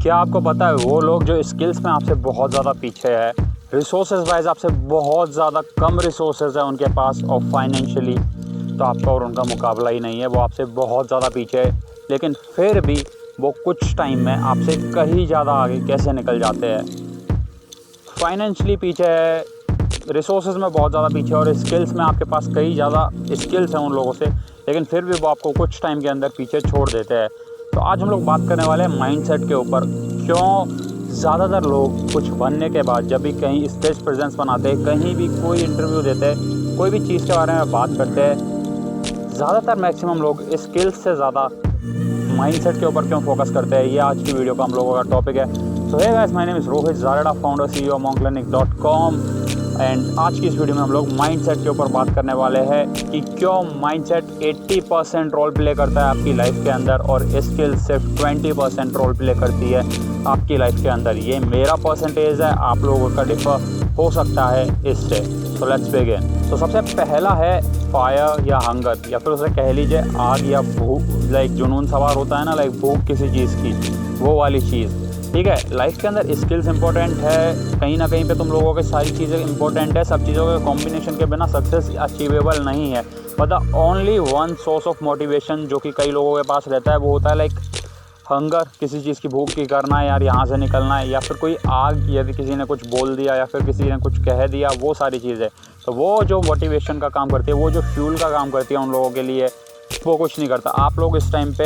क्या आपको पता है वो लोग जो स्किल्स में आपसे बहुत ज़्यादा पीछे है, रिसोर्सेज वाइज आपसे बहुत ज़्यादा कम रिसोर्सेज है उनके पास, और फाइनेंशियली तो आपका और उनका मुकाबला ही नहीं है, वो आपसे बहुत ज़्यादा पीछे है, लेकिन फिर भी वो कुछ टाइम में आपसे कहीं ज़्यादा आगे कैसे निकल जाते हैं। फाइनेंशियली पीछे है, रिसोर्सेज में बहुत ज़्यादा पीछे, और स्किल्स में आपके पास कई ज़्यादा स्किल्स हैं उन लोगों से, लेकिन फिर भी वो आपको कुछ टाइम के अंदर पीछे छोड़ देते हैं। तो आज हम लोग बात करने वाले हैं माइंडसेट के ऊपर। क्यों ज़्यादातर लोग कुछ बनने के बाद जब भी कहीं स्टेज प्रेजेंस बनाते हैं, कहीं भी कोई इंटरव्यू देते हैं, कोई भी चीज़ के बारे में बात करते हैं, ज़्यादातर मैक्सिमम लोग स्किल्स से ज़्यादा माइंडसेट के ऊपर क्यों फोकस करते हैं, ये आज की वीडियो का हम लोगों का टॉपिक है। So hey guys, my name is Rohit Zareda, founder CEO monklearning.com, and आज की इस वीडियो में हम लोग माइंडसेट के ऊपर बात करने वाले हैं कि क्यों माइंडसेट 80% रोल प्ले करता है आपकी लाइफ के अंदर, और स्किल सिर्फ 20% रोल प्ले करती है आपकी लाइफ के अंदर। ये मेरा परसेंटेज है, आप लोगों का डिफर हो सकता है इससे। So let's begin. तो सबसे पहला है फायर या हंगर, या फिर उसे कह लीजिए आग या भूख। लाइक जुनून सवार होता है ना, लाइक भूख किसी चीज़ की, वो वाली चीज़। ठीक है, लाइफ के अंदर स्किल्स इंपॉर्टेंट है, कहीं ना कहीं पे तुम लोगों की सारी चीज़ें इंपॉर्टेंट है। सब चीज़ों के कॉम्बिनेशन के बिना सक्सेस अचीवेबल नहीं है। But the only one source of motivation जो कि कई लोगों के पास रहता है, वो होता है लाइक हंगर, किसी चीज़ की भूख की करना है यार, यहाँ से निकलना है, या फिर कोई आग, यदि किसी ने कुछ बोल दिया या फिर किसी ने कुछ कह दिया, वो सारी चीज़ें। तो वो जो मोटिवेशन का काम करती है, वो जो फ्यूल का काम करती है उन लोगों के लिए, वो कुछ नहीं करता। आप लोग इस टाइम पे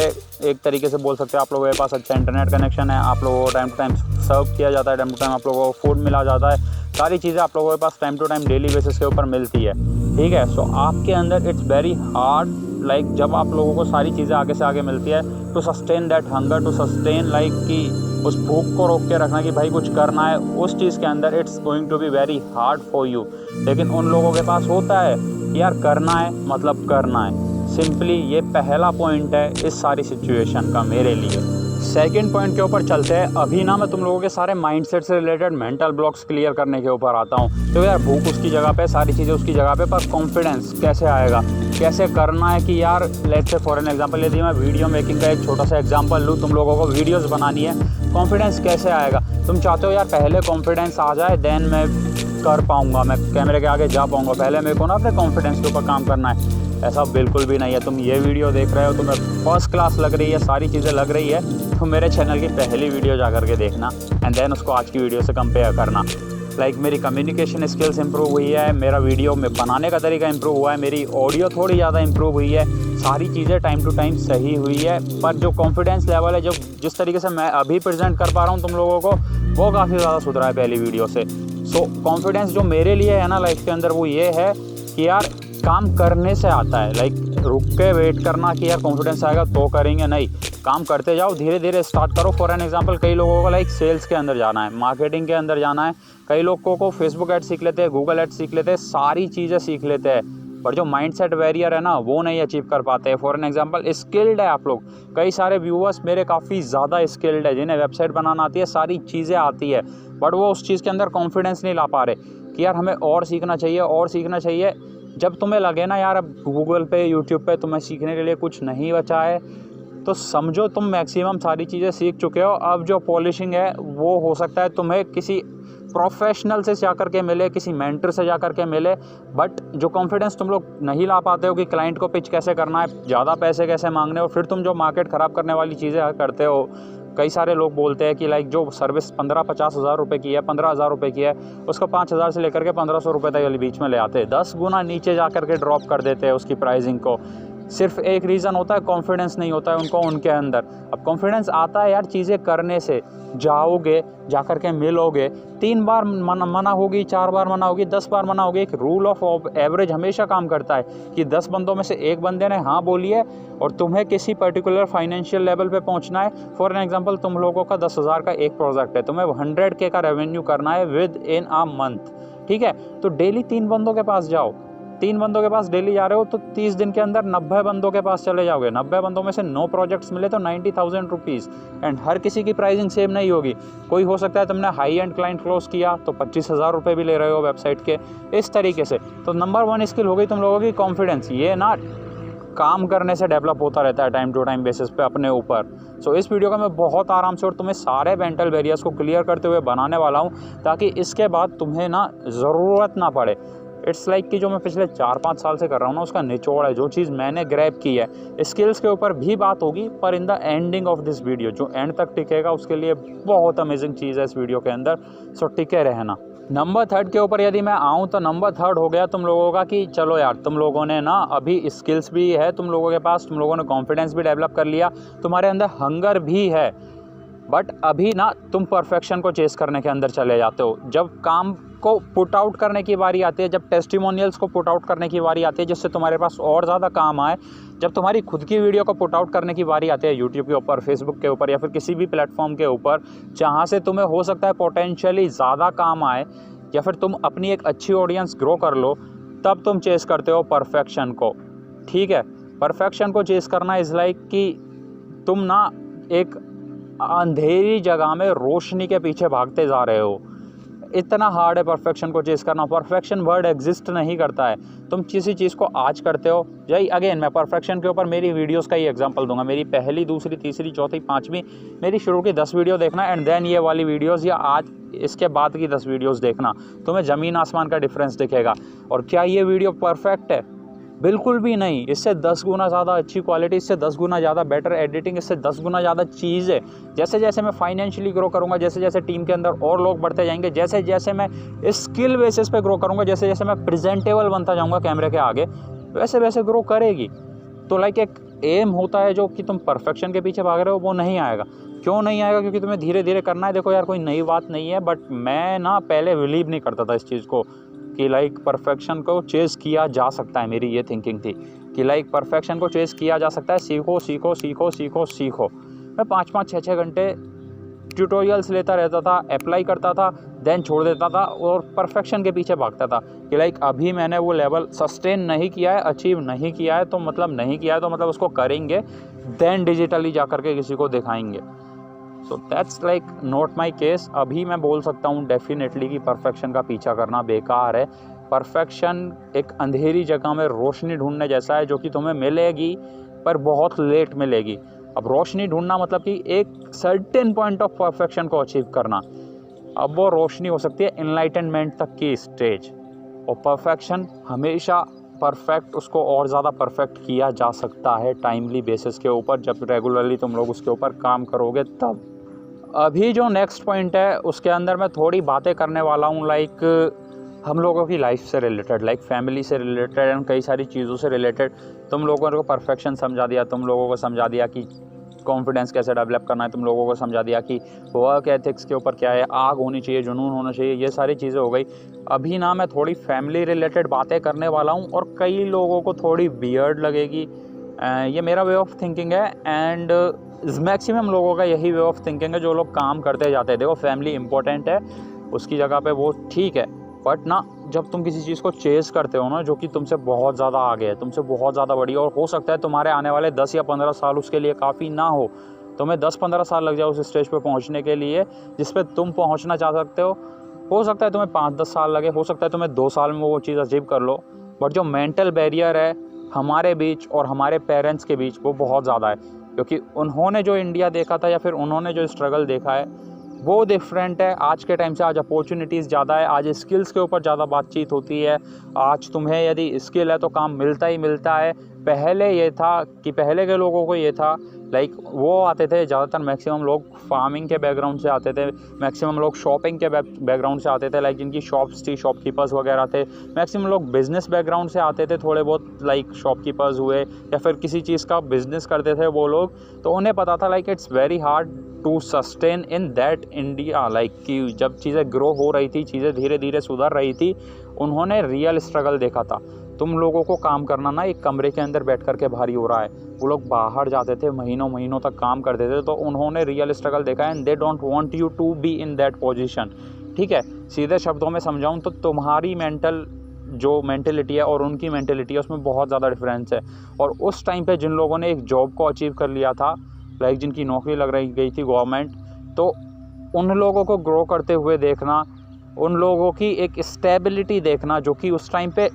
एक तरीके से बोल सकते हैं, आप लोगों के पास अच्छा इंटरनेट कनेक्शन है, आप लोगों को टाइम टू टाइम सर्व किया जाता है, टाइम टू टाइम आप लोगों को फूड मिला जाता है, सारी चीज़ें आप लोगों के पास time to time daily basis के ऊपर मिलती है। ठीक है, सो आपके अंदर इट्स वेरी हार्ड, लाइक जब आप लोगों को सारी चीज़ें आगे से आगे मिलती है, to sustain that hunger, to sustain like कि उस भूख को रोक के रखना कि भाई कुछ करना है, उस चीज़ के अंदर it's going to be very hard for you. लेकिन उन लोगों के पास होता है कि यार करना है मतलब करना है, सिंपली। ये पहला पॉइंट है इस सारी सिचुएशन का मेरे लिए। सेकंड पॉइंट के ऊपर चलते हैं। अभी ना मैं तुम लोगों के सारे माइंडसेट से रिलेटेड मेंटल ब्लॉक्स क्लियर करने के ऊपर आता हूँ। तो यार भूख उसकी जगह पे, सारी चीज़ें उसकी जगह पे, पर कॉन्फिडेंस कैसे आएगा, कैसे करना है कि यार let's say for an example, यदि मैं वीडियो मेकिंग का एक छोटा सा एग्जांपल लूँ, तुम लोगों को वीडियोस बनानी है, कॉन्फिडेंस कैसे आएगा। तुम चाहते हो यार पहले कॉन्फिडेंस आ जाए, देन मैं कर पाऊँगा, मैं कैमरे के आगे जा पाऊँगा, पहले मेरे को ना अपने कॉन्फिडेंस के ऊपर काम करना है। ऐसा बिल्कुल भी नहीं है। तुम ये वीडियो देख रहे हो, तुम्हें फर्स्ट क्लास लग रही है, सारी चीज़ें लग रही है, तो मेरे चैनल की पहली वीडियो जा करके देखना, एंड देन उसको आज की वीडियो से कंपेयर करना। लाइक मेरी कम्युनिकेशन स्किल्स इंप्रूव हुई है, मेरा वीडियो में बनाने का तरीका इंप्रूव हुआ है, मेरी ऑडियो थोड़ी ज़्यादा इंप्रूव हुई है, सारी चीज़ें टाइम टू टाइम सही हुई है। पर जो कॉन्फिडेंस लेवल है, जो जिस तरीके से मैं अभी प्रेजेंट कर पा रहा हूँ तुम लोगों को, वो काफ़ी ज़्यादा सुधरा है पहली वीडियो से। सो कॉन्फिडेंस जो मेरे लिए है ना लाइफ के अंदर, वो ये है कि यार काम करने से आता है। लाइक रुक के वेट करना कि यार कॉन्फिडेंस आएगा तो करेंगे, नहीं, काम करते जाओ, धीरे धीरे स्टार्ट करो। फॉर एन एग्जांपल, कई लोगों को लाइक सेल्स के अंदर जाना है, मार्केटिंग के अंदर जाना है, कई लोगों को फेसबुक ऐड सीख लेते हैं, गूगल ऐड सीख लेते हैं, सारी चीज़ें सीख लेते हैं, पर जो माइंडसेट बैरियर है ना, वो नहीं अचीव कर पाते हैं। फॉर एन एग्जांपल, स्किल्ड है आप लोग, कई सारे व्यूअर्स मेरे काफ़ी ज़्यादा स्किल्ड है, जिन्हें वेबसाइट बनाना आती है, सारी चीज़ें आती है, बट वो उस चीज़ के अंदर कॉन्फिडेंस नहीं ला पा रहे कि यार हमें और सीखना चाहिए, और सीखना चाहिए। जब तुम्हें लगे ना यार अब गूगल पे, यूट्यूब पे तुम्हें सीखने के लिए कुछ नहीं बचा है, तो समझो तुम मैक्सिमम सारी चीज़ें सीख चुके हो। अब जो पॉलिशिंग है वो हो सकता है तुम्हें किसी प्रोफेशनल से जा कर के मिले, किसी मेंटर से जा कर के मिले, बट जो कॉन्फिडेंस तुम लोग नहीं ला पाते हो कि क्लाइंट को पिच कैसे करना है, ज़्यादा पैसे कैसे मांगने हो, फिर तुम जो मार्केट ख़राब करने वाली चीज़ें करते हो। कई सारे लोग बोलते हैं कि लाइक जो सर्विस 15-50 हज़ार रुपये की है, 15 हज़ार रुपये की है, उसको 5 हज़ार से लेकर के 1500 रुपये तक वाले बीच में ले आते हैं, 10 गुना नीचे जा कर के ड्रॉप कर देते हैं उसकी प्राइसिंग को। सिर्फ एक रीज़न होता है, कॉन्फिडेंस नहीं होता है उनको उनके अंदर। अब कॉन्फिडेंस आता है यार चीज़ें करने से, जाओगे, जा कर के मिलोगे, 3 बार मना होगी, 4 बार मना होगी, 10 बार मना होगी। एक रूल ऑफ एवरेज हमेशा काम करता है कि 10 बंदों में से एक बंदे ने हाँ बोली है, और तुम्हें किसी पर्टिकुलर फाइनेंशियल लेवल पे पहुंचना है। फॉर एन एग्जांपल, तुम लोगों का 10,000 का एक प्रोजेक्ट है, तुम्हें 100K का रेवेन्यू करना है विद इन अ मंथ। ठीक है, तो डेली 3 बंदों के पास जाओ, 3 बंदों के पास डेली जा रहे हो, तो 30 दिन के अंदर 90 बंदों के पास चले जाओगे। 90 बंदों में से 9 प्रोजेक्ट्स मिले तो 90,000 रुपीज़। एंड हर किसी की प्राइसिंग सेम नहीं होगी। कोई हो सकता है तुमने हाई एंड क्लाइंट क्लोज किया तो 25,000 रुपये भी ले रहे हो वेबसाइट के, इस तरीके से। तो नंबर 1 स्किल हो गई तुम लोगों की कॉन्फिडेंस। ये ना काम करने से डेवलप होता रहता है टाइम टू टाइम बेसिस पे अपने ऊपर। सो इस वीडियो का मैं बहुत आराम से और तुम्हें सारे मेंटल बैरियर्स को क्लियर करते हुए बनाने वाला हूँ, ताकि इसके बाद तुम्हें ना ज़रूरत ना पड़े। इट्स लाइक कि जो मैं पिछले 4-5 साल से कर रहा हूँ ना, उसका निचोड़ है, जो चीज़ मैंने ग्रैब की है। स्किल्स के ऊपर भी बात होगी, पर in the ending of this video, जो एंड तक टिकेगा उसके लिए बहुत अमेजिंग चीज़ है इस वीडियो के अंदर। सो टिके रहना। नंबर 3 के ऊपर यदि मैं आऊँ तो नंबर 3 हो गया तुम लोगों का कि चलो यार, तुम लोगों ने ना अभी स्किल्स भी है तुम लोगों के पास, तुम लोगों ने कॉन्फिडेंस भी डेवलप कर लिया, तुम्हारे अंदर हंगर भी है, बट अभी ना तुम परफेक्शन को चेस करने के अंदर चले जाते हो। जब काम को पुट आउट करने की बारी आती है, जब टेस्टिमोनियल्स को पुट आउट करने की बारी आती है जिससे तुम्हारे पास और ज़्यादा काम आए, जब तुम्हारी खुद की वीडियो को पुट आउट करने की बारी आती है यूट्यूब के ऊपर, फेसबुक के ऊपर या फिर किसी भी प्लेटफॉर्म के ऊपर जहाँ से तुम्हें हो सकता है पोटेंशियली ज़्यादा काम आए, या फिर तुम अपनी एक अच्छी ऑडियंस ग्रो कर लो, तब तुम चेस करते हो परफेक्शन को। ठीक है, परफेक्शन को चेस करना इज़ लाइक कि तुम ना एक अंधेरी जगह में रोशनी के पीछे भागते जा रहे हो। इतना हार्ड है परफेक्शन को चेस करना। परफेक्शन वर्ड एग्जिस्ट नहीं करता है। तुम किसी चीज़ को आज करते हो, यही अगेन मैं परफेक्शन के ऊपर मेरी वीडियोस का ही एग्जांपल दूंगा। मेरी पहली, दूसरी, तीसरी, चौथी, पांचवी, मेरी शुरू की 10 वीडियो देखना एंड देन ये वाली वीडियोस, या आज इसके बाद की 10 वीडियोस देखना, तुम्हें ज़मीन आसमान का डिफरेंस दिखेगा। और क्या ये वीडियो परफेक्ट है? बिल्कुल भी नहीं। इससे 10 गुना ज़्यादा अच्छी क्वालिटी, इससे 10 गुना ज़्यादा बेटर एडिटिंग, इससे 10 गुना ज़्यादा चीज़ें। जैसे जैसे मैं फाइनेंशियली ग्रो करूँगा, जैसे जैसे टीम के अंदर और लोग बढ़ते जाएंगे, जैसे जैसे मैं स्किल बेसिस पे ग्रो करूँगा, जैसे जैसे मैं प्रेजेंटेबल बनता जाऊँगा कैमरे के आगे, वैसे वैसे ग्रो करेगी। तो लाइक एक एम होता है जो कि तुम परफेक्शन के पीछे भाग रहे हो, वो नहीं आएगा। क्यों नहीं आएगा? क्योंकि तुम्हें धीरे धीरे करना है। देखो यार, कोई नई बात नहीं है, बट मैं ना पहले बिलीव नहीं करता था इस चीज़ को कि लाइक परफेक्शन को चेस किया जा सकता है। मेरी ये थिंकिंग थी कि लाइक परफेक्शन को चेस किया जा सकता है। सीखो सीखो सीखो सीखो सीखो। मैं 5-5 6-6 घंटे ट्यूटोरियल्स लेता रहता था, अप्लाई करता था, देन छोड़ देता था और परफेक्शन के पीछे भागता था कि लाइक अभी मैंने वो लेवल सस्टेन नहीं किया है, अचीव नहीं किया है, तो मतलब नहीं किया है, तो मतलब उसको करेंगे, देन डिजिटली जा करके किसी को दिखाएंगे। So that's like not my case. अभी मैं बोल सकता हूँ डेफिनेटली कि परफेक्शन का पीछा करना बेकार है। परफेक्शन एक अंधेरी जगह में रोशनी ढूंढने जैसा है, जो कि तुम्हें मिलेगी पर बहुत लेट मिलेगी। अब रोशनी ढूंढना मतलब कि एक सर्टेन पॉइंट ऑफ परफेक्शन को अचीव करना। अब वो रोशनी हो सकती है इनलाइटनमेंट तक की स्टेज, और परफेक्शन हमेशा परफेक्ट, उसको और ज़्यादा परफेक्ट किया जा सकता है टाइमली बेसिस के ऊपर, जब रेगुलरली तुम लोग उसके ऊपर काम करोगे तब। अभी जो नेक्स्ट पॉइंट है उसके अंदर मैं थोड़ी बातें करने वाला हूँ लाइक हम लोगों की लाइफ से रिलेटेड, लाइक फैमिली से रिलेटेड एंड कई सारी चीज़ों से रिलेटेड। तुम लोगों को परफेक्शन समझा दिया, तुम लोगों को समझा दिया कि कॉन्फिडेंस कैसे डेवलप करना है, तुम लोगों को समझा दिया कि वर्क एथिक्स के ऊपर क्या है, आग होनी चाहिए, जुनून होना चाहिए, ये सारी चीज़ें हो गई। अभी ना मैं थोड़ी फैमिली रिलेटेड बातें करने वाला हूँ, और कई लोगों को थोड़ी वियर्ड लगेगी। ये मेरा वे ऑफ थिंकिंग है एंड मैक्सिमम लोगों का यही वे ऑफ थिंकिंग है जो लोग काम करते जाते हैं। देखो, फैमिली इंपॉर्टेंट है, उसकी जगह पे वो ठीक है, बट ना जब तुम किसी चीज़ को चेस करते हो ना जो कि तुमसे बहुत ज़्यादा आगे है, तुमसे बहुत ज़्यादा बड़ी, और हो सकता है तुम्हारे आने वाले 10 या 15 साल उसके लिए काफ़ी ना हो, तुम्हें 10-15 साल लग जाए उस स्टेज पे पहुंचने के लिए जिस पे तुम पहुंचना चाह सकते हो सकता है तुम्हें 5-10 साल लगे, हो सकता है तुम्हें 2 साल में वो चीज़ अचीव कर लो, बट जो मेंटल बैरियर है हमारे बीच और हमारे पेरेंट्स के बीच वो बहुत ज़्यादा है, क्योंकि उन्होंने जो इंडिया देखा था या फिर उन्होंने जो स्ट्रगल देखा है वो डिफरेंट है आज के टाइम से। आज अपॉर्चुनिटीज़ ज़्यादा है, आज स्किल्स के ऊपर ज़्यादा बातचीत होती है, आज तुम्हें यदि स्किल है तो काम मिलता ही मिलता है। पहले ये था कि पहले के लोगों को ये था लाइक वो आते थे, ज़्यादातर मैक्सिमम लोग फार्मिंग के बैकग्राउंड से आते थे, मैक्सिमम लोग शॉपिंग के बैकग्राउंड से आते थे, लाइक जिनकी शॉप्स थी, शॉपकीपर्स वगैरह थे, मैक्सिमम लोग बिज़नेस बैकग्राउंड से आते थे, थोड़े बहुत लाइक शॉपकीपर्स हुए या फिर किसी चीज़ का बिज़नेस करते थे वो लोग, तो उन्हें पता था like it's very hard to sustain in that India. Like कि जब चीज़ें ग्रो हो रही थी, चीज़ें धीरे धीरे सुधर रही थी, उन्होंने रियल स्ट्रगल देखा था। तुम लोगों को काम करना ना एक कमरे के अंदर बैठ करके भारी हो रहा है, वो लोग बाहर जाते थे, महीनों महीनों तक काम करते थे, तो उन्होंने रियल स्ट्रगल देखा है and they don't want you to be in that position. ठीक है, सीधे शब्दों में समझाऊं तो तुम्हारी जो मेंटेलिटी है और उनकी मेंटेलिटी है उसमें बहुत ज़्यादा डिफरेंस है। और उस टाइम पे जिन लोगों ने एक जॉब को अचीव कर लिया था, लाइक जिनकी नौकरी लग रही गई थी गवर्नमेंट, तो उन लोगों को ग्रो करते हुए देखना, उन लोगों की एक स्टेबिलिटी देखना जो कि उस टाइम पे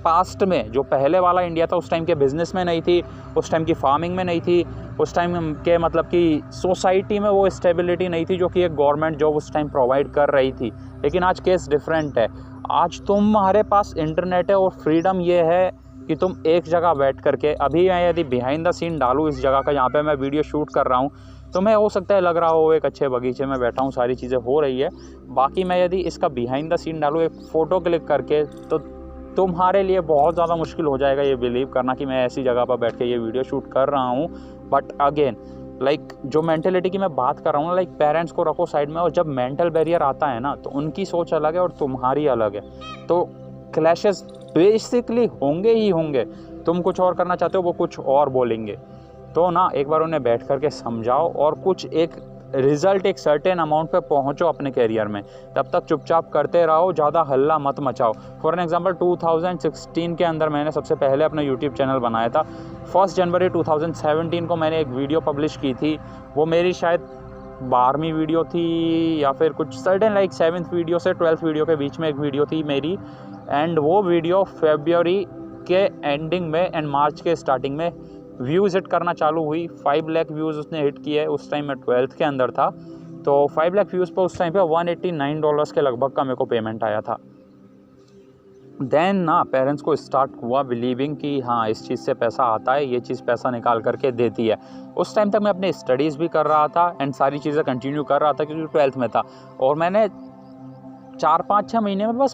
पास्ट में जो पहले वाला इंडिया था उस टाइम के बिज़नेस में नहीं थी, उस टाइम की फार्मिंग में नहीं थी, उस टाइम के मतलब कि सोसाइटी में वो स्टेबिलिटी नहीं थी जो कि एक गवर्नमेंट जॉब उस टाइम प्रोवाइड कर रही थी। लेकिन आज केस डिफरेंट है। आज तुम्हारे पास इंटरनेट है और फ्रीडम ये है कि तुम एक जगह बैठ करके, अभी मैं यदि बिहाइंड द सीन डालूँ इस जगह का जहाँ पे मैं वीडियो शूट कर रहा हूँ, तो मैं हो सकता है लग रहा हो एक अच्छे बगीचे में बैठा हूँ, सारी चीज़ें हो रही है। बाकी मैं यदि इसका बिहाइंड द सीन डालूँ एक फ़ोटो क्लिक करके, तो तुम्हारे लिए बहुत ज़्यादा मुश्किल हो जाएगा ये बिलीव करना कि मैं ऐसी जगह पर बैठ के ये वीडियो शूट कर रहा हूँ। बट अगेन जो मेंटेलिटी की मैं बात कर रहा हूँ ना, पेरेंट्स को रखो साइड में, और जब मेंटल बैरियर आता है ना तो उनकी सोच अलग है और तुम्हारी अलग है, तो क्लैशेस बेसिकली होंगे ही होंगे। तुम कुछ और करना चाहते हो, वो कुछ और बोलेंगे, तो ना एक बार उन्हें बैठ करके समझाओ और कुछ एक रिज़ल्ट एक सर्टेन अमाउंट पे पहुंचो अपने कैरियर में। तब तक चुपचाप करते रहो, ज़्यादा हल्ला मत मचाओ। फॉर एन एग्जांपल 2016 के अंदर मैंने सबसे पहले अपना यूट्यूब चैनल बनाया था। 1 जनवरी 2017 को मैंने एक वीडियो पब्लिश की थी। वो मेरी शायद 12वीं वीडियो थी या फिर कुछ सर्टेन 7th वीडियो से 12th वीडियो के बीच में एक वीडियो थी मेरी। एंड वो वीडियो फरवरी के एंडिंग में एंड मार्च के स्टार्टिंग में व्यूज़ हिट करना चालू हुई। 5 लाख व्यूज़ उसने हिट किए। उस टाइम मैं 12th के अंदर था, तो 5 लाख व्यूज़ पर उस टाइम पे $189 के लगभग का मेरे को पेमेंट आया था। देन ना पेरेंट्स को स्टार्ट हुआ बिलीविंग कि हाँ इस चीज़ से पैसा आता है, ये चीज़ पैसा निकाल करके देती है। उस टाइम तक मैं अपनी स्टडीज़ भी कर रहा था एंड सारी चीज़ें कंटिन्यू कर रहा था क्योंकि 12th में था, और मैंने 4-5-6 महीने में बस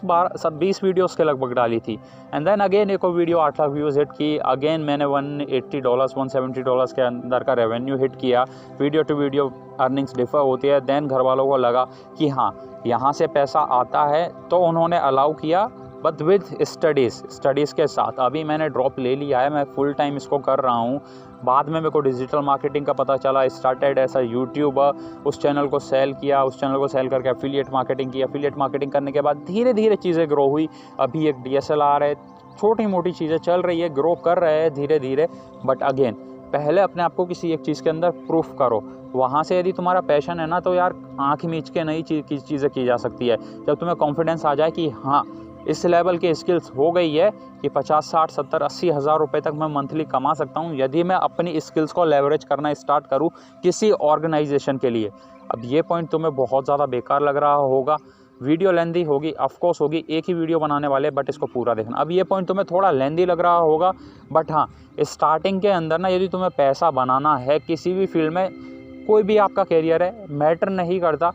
20 वीडियोस के लगभग डाली थी। एंड देन अगेन एक और वीडियो 8 लाख व्यूज़ हिट की। अगेन मैंने $180 $170 के अंदर का रेवेन्यू हिट किया। Video to video earnings differ होती है। देन घर वालों को लगा कि हाँ यहाँ से पैसा आता है, तो उन्होंने अलाउ किया, बट विद स्टडीज़ के साथ। अभी मैंने ड्रॉप ले लिया है, मैं फुल टाइम इसको कर रहा हूँ। बाद में मेरे को डिजिटल मार्केटिंग का पता चला, स्टार्टेड एज अ यूट्यूबर। उस चैनल को सेल किया, उस चैनल को सेल करके एफिलिएट मार्केटिंग की। एफिलिएट मार्केटिंग करने के बाद धीरे धीरे चीज़ें ग्रो हुई। अभी एक DSLR है, छोटी मोटी चीज़ें चल रही है, ग्रो कर रहे हैं धीरे धीरे। बट अगेन पहले अपने आप को किसी एक चीज़ के अंदर प्रूफ करो। वहाँ से यदि तुम्हारा पैशन है ना, तो यार आँख मीच के नई चीज़ें की जा सकती है। जब तुम्हें कॉन्फिडेंस आ जाए कि हाँ इस लेवल की स्किल्स हो गई है कि 50, 60, 70, 80 हज़ार रुपये तक मैं मंथली कमा सकता हूँ यदि मैं अपनी स्किल्स को लेवरेज करना स्टार्ट करूँ किसी ऑर्गेनाइजेशन के लिए। अब ये पॉइंट तुम्हें बहुत ज़्यादा बेकार लग रहा होगा, वीडियो लेंदी होगी, ऑफकोर्स होगी, एक ही वीडियो बनाने वाले, बट इसको पूरा देखना। अब ये पॉइंट तुम्हें थोड़ा लेंदी लग रहा होगा, बट हाँ स्टार्टिंग के अंदर ना यदि तुम्हें पैसा बनाना है किसी भी फील्ड में, कोई भी आपका कैरियर है, मैटर नहीं करता,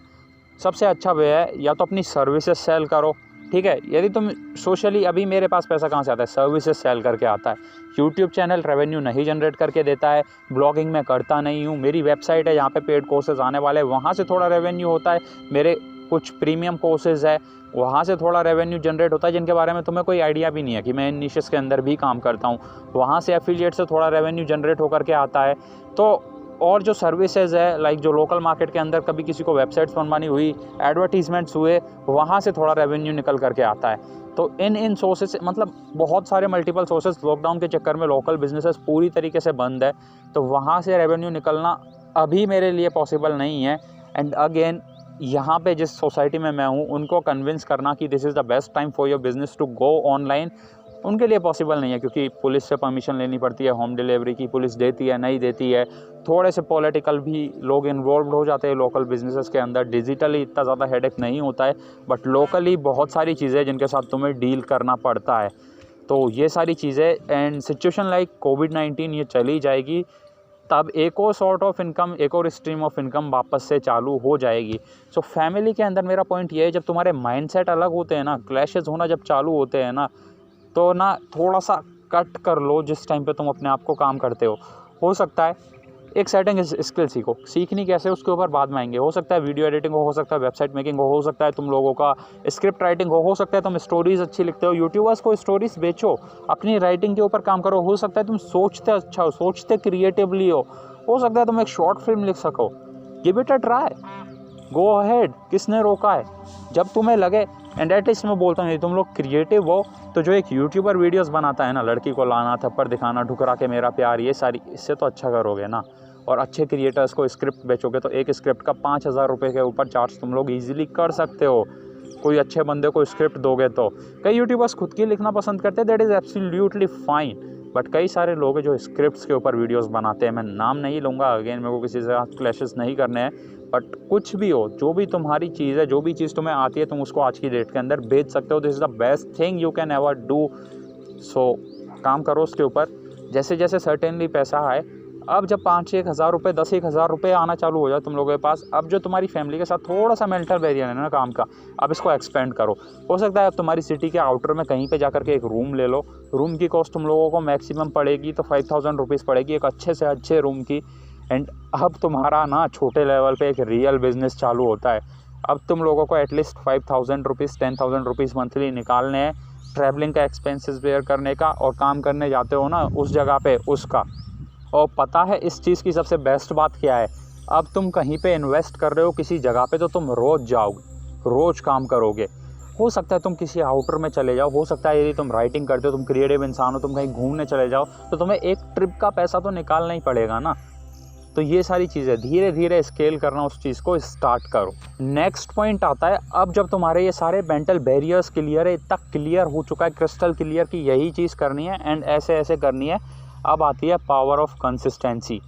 सबसे अच्छा वे है या तो अपनी सर्विसेज सेल करो, ठीक है। यदि तुम सोशली, अभी मेरे पास पैसा कहाँ से आता है, सर्विसेज सेल करके आता है। यूट्यूब चैनल रेवेन्यू नहीं जनरेट करके देता है, ब्लॉगिंग में करता नहीं हूँ। मेरी वेबसाइट है जहाँ पे पेड कोर्सेज आने वाले हैं, वहाँ से थोड़ा रेवेन्यू होता है। मेरे कुछ प्रीमियम कोर्सेज है, वहाँ से थोड़ा रेवेन्यू जनरेट होता है, जिनके बारे में तुम्हें कोई आइडिया भी नहीं है कि मैं इन निशेस के अंदर भी काम करता हूँ। वहाँ से एफिलिएट से थोड़ा रेवेन्यू जनरेट होकर के आता है। तो और जो सर्विसेज है जो लोकल मार्केट के अंदर कभी किसी को वेबसाइट्स बनवानी हुई, एडवर्टीजमेंट्स हुए, वहाँ से थोड़ा रेवेन्यू निकल करके आता है। तो इन सोर्सेज मतलब बहुत सारे मल्टीपल सोर्सेज, लॉकडाउन के चक्कर में लोकल बिजनेसेस पूरी तरीके से बंद है, तो वहाँ से रेवेन्यू निकलना अभी मेरे लिए पॉसिबल नहीं है। एंड अगेन यहाँ पे जिस सोसाइटी में मैं हूँ उनको कन्विंस करना कि this is the best time for your business to go online, उनके लिए पॉसिबल नहीं है, क्योंकि पुलिस से परमिशन लेनी पड़ती है होम डिलीवरी की, पुलिस देती है नहीं देती है, थोड़े से पॉलिटिकल भी लोग इन्वॉल्व हो जाते हैं लोकल बिजनेसेस के अंदर। डिजिटली इतना ज़्यादा हेडेक नहीं होता है, बट लोकली बहुत सारी चीज़ें जिनके साथ तुम्हें डील करना पड़ता है। तो ये सारी चीज़ें एंड सिचुएशन लाइक कोविड-19 ये चली जाएगी, तब एक और सॉर्ट ऑफ इनकम, एक और स्ट्रीम ऑफ इनकम वापस से चालू हो जाएगी। सो फैमिली के अंदर मेरा पॉइंट ये है, जब तुम्हारे माइंडसेट अलग होते हैं ना, क्लैशेस होना जब चालू होते हैं ना, तो ना थोड़ा सा कट कर लो जिस टाइम पे तुम अपने आप को काम करते हो सकता है एक सर्टेन स्किल सीखो, सीखनी कैसे उसके ऊपर बाद में आएंगे। हो सकता है वीडियो एडिटिंग हो सकता है वेबसाइट मेकिंग हो सकता है तुम लोगों का स्क्रिप्ट राइटिंग हो सकता है तुम स्टोरीज अच्छी लिखते हो, यूट्यूबर्स को स्टोरीज बेचो, अपनी राइटिंग के ऊपर काम करो। हो सकता है तुम सोचते अच्छा हो, सोचते क्रिएटिवली हो सकता है तुम एक शॉर्ट फिल्म लिख सको। Give it a try, go ahead, किसने रोका है। जब तुम्हें लगे, एंड एटलीस्ट मैं बोलता हूँ तुम लोग क्रिएटिव हो, तो जो एक यूट्यूबर वीडियोस बनाता है ना, लड़की को लाना, थप्पड़ दिखाना, ठुकरा के मेरा प्यार, ये सारी, इससे तो अच्छा करोगे ना। और अच्छे क्रिएटर्स को स्क्रिप्ट बेचोगे तो एक स्क्रिप्ट का 5,000 रुपये के ऊपर चार्ज तुम लोग ईजिली कर सकते हो। कोई अच्छे बंदे को स्क्रिप्ट दोगे तो। कई यूट्यूबर्स खुद की लिखना पसंद करते हैं, that is absolutely fine, but कई सारे लोग हैं जो स्क्रिप्ट्स के ऊपर वीडियोस बनाते हैं। मैं नाम नहीं लूँगा, अगेन मेरे को किसी से क्लैशेस नहीं करने हैं, बट कुछ भी हो, जो भी तुम्हारी चीज़ है, जो भी चीज़ तुम्हें आती है, तुम उसको आज की डेट के अंदर बेच सकते हो। This is the best thing you can ever do. So काम करो उसके ऊपर। जैसे जैसे सर्टेनली पैसा आए, अब जब 5-1 हज़ार रुपये, 10-1 हज़ार रुपये आना चालू हो जाए तुम लोगों के पास, अब जो तुम्हारी फैमिली के साथ थोड़ा सा मेंटल बैरियर है ना काम का, अब इसको एक्सपेंड करो। हो सकता है अब तुम्हारी सिटी के आउटर में कहीं पे जाकर के एक रूम ले लो। रूम की कॉस्ट तुम लोगों को मैक्सिमम पड़ेगी तो 5000 रुपीज़ पड़ेगी, एक अच्छे से अच्छे रूम की। एंड अब तुम्हारा ना छोटे लेवल पे एक रियल बिजनेस चालू होता है। अब तुम लोगों को एटलीस्ट 5000 रुपीज़, 10,000 रुपीज़ मंथली निकालने हैं, ट्रैवलिंग का एक्सपेंसेस बेयर करने का, और काम करने जाते हो ना उस जगह पे उसका। और पता है इस चीज़ की सबसे बेस्ट बात क्या है, अब तुम कहीं पे इन्वेस्ट कर रहे हो किसी जगह पे, तो तुम रोज़ जाओगे, रोज़ काम करोगे। हो सकता है तुम किसी आउटर में चले जाओ, हो सकता है यदि तुम राइटिंग करते हो, तुम क्रिएटिव इंसान हो, तुम कहीं घूमने चले जाओ, तो तुम्हें एक ट्रिप का पैसा तो निकालना ही पड़ेगा ना। तो ये सारी चीज़ें धीरे धीरे स्केल करना, उस चीज़ को स्टार्ट करो। नेक्स्ट पॉइंट आता है, अब जब तुम्हारे ये सारे मेंटल बैरियर्स क्लियर है, इतना क्लियर हो चुका है, क्रिस्टल क्लियर कि यही चीज़ करनी है एंड ऐसे ऐसे करनी है, अब आती है power of consistency.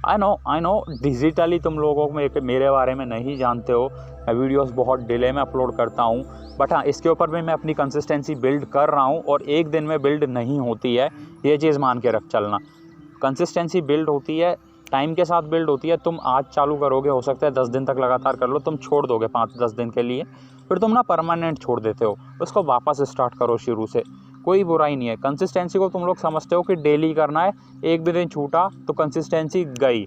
I know digitally तुम लोगों को मेरे बारे में नहीं जानते हो, मैं वीडियोस बहुत डिले में अपलोड करता हूँ, बट हाँ इसके ऊपर भी मैं अपनी कंसिस्टेंसी बिल्ड कर रहा हूँ, और एक दिन में बिल्ड नहीं होती है, ये चीज़ मान के रख चलना। कंसिस्टेंसी बिल्ड होती है, टाइम के साथ बिल्ड होती है। तुम आज चालू करोगे, हो सकता है 10 दिन तक लगातार कर लो, तुम छोड़ दोगे 5-10 दिन के लिए, फिर तुम ना परमानेंट छोड़ देते हो, उसको वापस स्टार्ट करो शुरू से, कोई बुराई नहीं है। कंसिस्टेंसी को तुम लोग समझते हो कि डेली करना है, एक भी दिन छूटा तो कंसिस्टेंसी गई,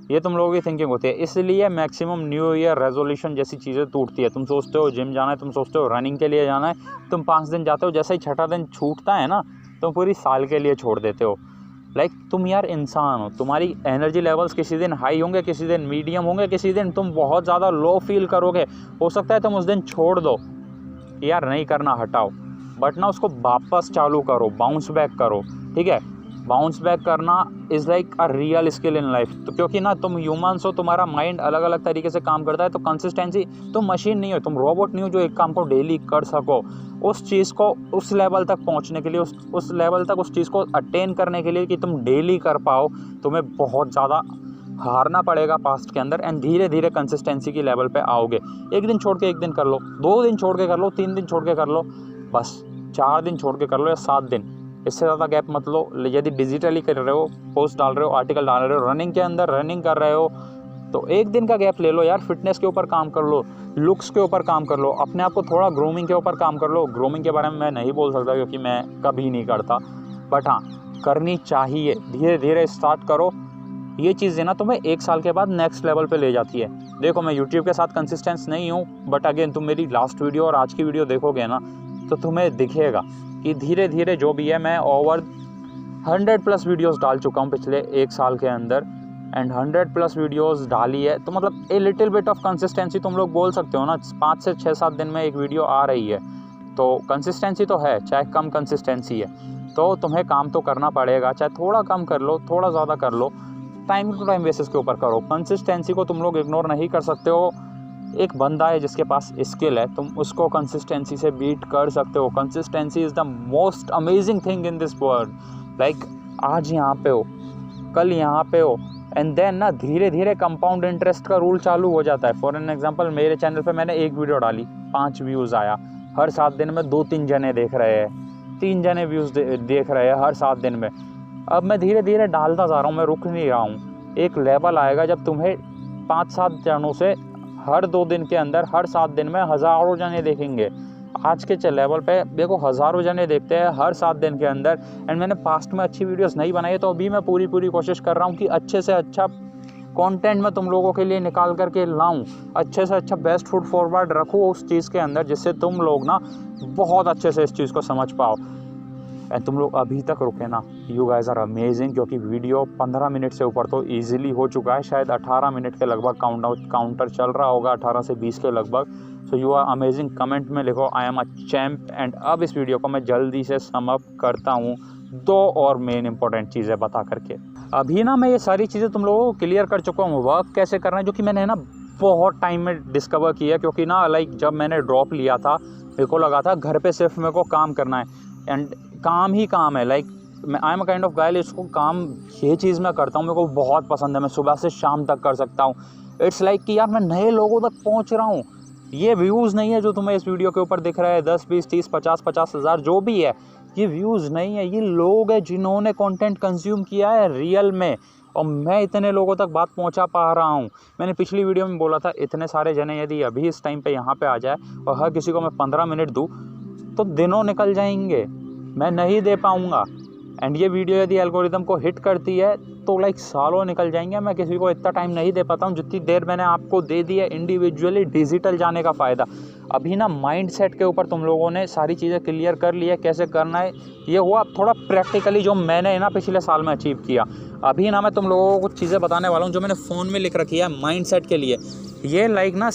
ये तुम लोगों की थिंकिंग होती है। इसलिए मैक्सिमम न्यू ईयर रेजोल्यूशन जैसी चीज़ें टूटती है। तुम सोचते हो जिम जाना है, तुम सोचते हो रनिंग के लिए जाना है, तुम 5 दिन जाते हो, जैसे ही छठा दिन छूटता है ना, तुम पूरी साल के लिए छोड़ देते हो। तुम यार इंसान हो, तुम्हारी एनर्जी लेवल्स किसी दिन हाई होंगे, किसी दिन मीडियम होंगे, किसी दिन तुम बहुत ज़्यादा लो फील करोगे। हो सकता है तुम उस दिन छोड़ दो, यार नहीं करना, हटाओ, बट ना उसको वापस चालू करो, बाउंस बैक करो, ठीक है। बाउंस बैक करना is like a real skill in life. तो क्योंकि ना तुम ह्यूमन्स हो, तुम्हारा माइंड अलग अलग तरीके से काम करता है, तो कंसिस्टेंसी, तुम मशीन नहीं हो, तुम रोबोट नहीं हो जो एक काम को डेली कर सको। उस चीज़ को उस लेवल तक पहुंचने के लिए, उस लेवल तक उस चीज़ को अटेन करने के लिए कि तुम डेली कर पाओ, तुम्हें बहुत ज़्यादा हारना पड़ेगा पास्ट के अंदर, एंड धीरे धीरे कंसिस्टेंसी की लेवल पे आओगे। एक दिन छोड़ के एक दिन कर लो, 2 दिन छोड़ के कर लो, 3 दिन छोड़ के कर लो, बस 4 दिन छोड़ के कर लो, या 7 दिन, इससे ज़्यादा गैप मत लो। यदि डिजिटली कर रहे हो, पोस्ट डाल रहे हो, आर्टिकल डाल रहे हो, रनिंग के अंदर रनिंग कर रहे हो, तो एक दिन का गैप ले लो यार। फिटनेस के ऊपर काम कर लो, लुक्स के ऊपर काम कर लो, अपने आप को थोड़ा ग्रूमिंग के ऊपर काम कर लो। ग्रूमिंग के बारे में मैं नहीं बोल सकता क्योंकि मैं कभी नहीं करता, बट हाँ करनी चाहिए। धीरे धीरे स्टार्ट करो, ये चीज़ें ना तुम्हें 1 साल के बाद नेक्स्ट लेवल पे ले जाती है। देखो मैं यूट्यूब के साथ कंसिस्टेंस नहीं हूँ, बट अगेन तुम मेरी लास्ट वीडियो और आज की वीडियो देखोगे ना, तो तुम्हें दिखेगा कि धीरे धीरे जो भी है, मैं ओवर 100+ वीडियोस डाल चुका हूँ पिछले 1 साल के अंदर, एंड 100+ वीडियोस डाली है। तो मतलब a little bit of consistency तुम लोग बोल सकते हो ना, 5 से 6-7 दिन में एक वीडियो आ रही है, तो कंसिस्टेंसी तो है, चाहे कम कंसिस्टेंसी है, तो तुम्हें काम तो करना पड़ेगा। चाहे थोड़ा कम कर लो, थोड़ा ज़्यादा कर लो, टाइम टू टाइम बेसिस के ऊपर करो। कंसिस्टेंसी को तुम लोग इग्नोर नहीं कर सकते हो। एक बंदा है जिसके पास स्किल है, तुम उसको कंसिस्टेंसी से बीट कर सकते हो। Consistency is the most amazing thing in this world. आज यहाँ पे हो, कल यहाँ पे हो, एंड देन ना धीरे धीरे कंपाउंड इंटरेस्ट का रूल चालू हो जाता है। फॉर एन एग्जांपल, मेरे चैनल पे मैंने एक वीडियो डाली, 5 व्यूज़ आया, हर 7 दिन में 2-3 जने देख रहे हैं, 3 जने व्यूज़ देख रहे हैं हर 7 दिन में। अब मैं धीरे धीरे डालता जा रहा हूँ, मैं रुक नहीं रहा हूँ। एक लेवल आएगा जब तुम्हें 5-7 जनों से हर 2 दिन के अंदर, हर 7 दिन में हज़ारों जने देखेंगे। आज के लेवल पे देखो, हज़ारों जने देखते हैं हर 7 दिन के अंदर। एंड मैंने पास्ट में अच्छी वीडियोस नहीं बनाई है, तो अभी मैं पूरी कोशिश कर रहा हूँ कि अच्छे से अच्छा कंटेंट मैं तुम लोगों के लिए निकाल करके लाऊं, अच्छे से अच्छा बेस्ट फुट फॉरवर्ड रखूँ उस चीज़ के अंदर, जिससे तुम लोग ना बहुत अच्छे से इस चीज़ को समझ पाओ। एंड तुम लोग अभी तक रुके ना, यू गाइज आर अमेजिंग, क्योंकि वीडियो 15 मिनट से ऊपर तो ईजिली हो चुका है, शायद 18 मिनट के लगभग काउंटर चल रहा होगा, 18 से 20 के लगभग। So you are amazing. Comment में लिखो I am a champ. And अब इस वीडियो को मैं जल्दी से सम अप करता हूँ 2 और मेन इंपॉर्टेंट चीज़ें बता करके। अभी ना मैं ये सारी चीज़ें तुम लोगों को क्लियर कर चुका हूँ, वर्क कैसे करना है, जो कि मैंने ना बहुत टाइम में डिस्कवर किया, क्योंकि ना लाइक जब मैंने ड्रॉप लिया था मेरे को लगा था घर पे सिर्फ मेरे को काम करना है एंड काम ही काम है। Like I am a kind of guy, इसको काम ये चीज़ मैं करता हूँ, मेरे को बहुत पसंद है, मैं सुबह से शाम तक कर सकता हूँ। इट्स लाइक कि यार मैं नए लोगों तक पहुँच रहा हूँ। ये व्यूज़ नहीं है जो तुम्हें इस वीडियो के ऊपर दिख रहा है 10, 20, 30, 50 हज़ार जो भी है, ये व्यूज़ नहीं है, ये लोग हैं जिन्होंने कंटेंट कंज्यूम किया है रियल में, और मैं इतने लोगों तक बात पहुंचा पा रहा हूं। मैंने पिछली वीडियो में बोला था इतने सारे जने यदि अभी इस टाइम पे यहाँ पे आ जाए और हर किसी को मैं 15 मिनट दूँ तो दिनों निकल जाएंगे, मैं नहीं दे पाऊँगा। एंड ये वीडियो यदि एल्गोरिदम को हिट करती है तो लाइक सालों निकल जाएंगे। मैं किसी को इतना टाइम नहीं दे पाता हूँ जितनी देर मैंने आपको दे दी है इंडिविजुअली डिजिटल जाने का फ़ायदा। अभी ना माइंड सेट के ऊपर तुम लोगों ने सारी चीज़ें क्लियर कर ली है, कैसे करना है ये हुआ थोड़ा प्रैक्टिकली जो मैंने ना पिछले साल में अचीव किया। अभी ना मैं तुम लोगों को कुछ चीज़ें बताने वाला हूँ जो मैंने फ़ोन में लिख रखी है माइंड सेट के लिए। ये लाइक ना